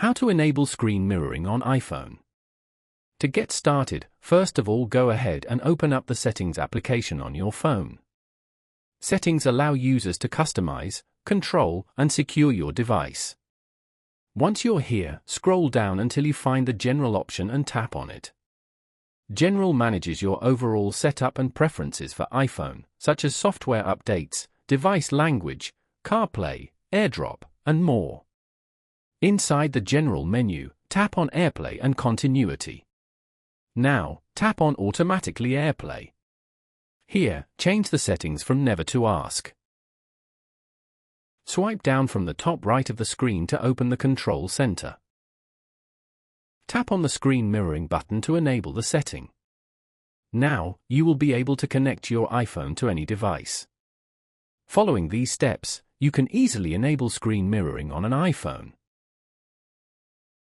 How to enable screen mirroring on iPhone. To get started, first of all go ahead and open up the Settings application on your phone. Settings allow users to customize, control, and secure your device. Once you're here, scroll down until you find the General option and tap on it. General manages your overall setup and preferences for iPhone, such as software updates, device language, CarPlay, AirDrop, and more. Inside the General menu, tap on AirPlay and Continuity. Now, tap on Automatically AirPlay. Here, change the settings from Never to Ask. Swipe down from the top right of the screen to open the Control Center. Tap on the screen mirroring button to enable the setting. Now, you will be able to connect your iPhone to any device. Following these steps, you can easily enable screen mirroring on an iPhone.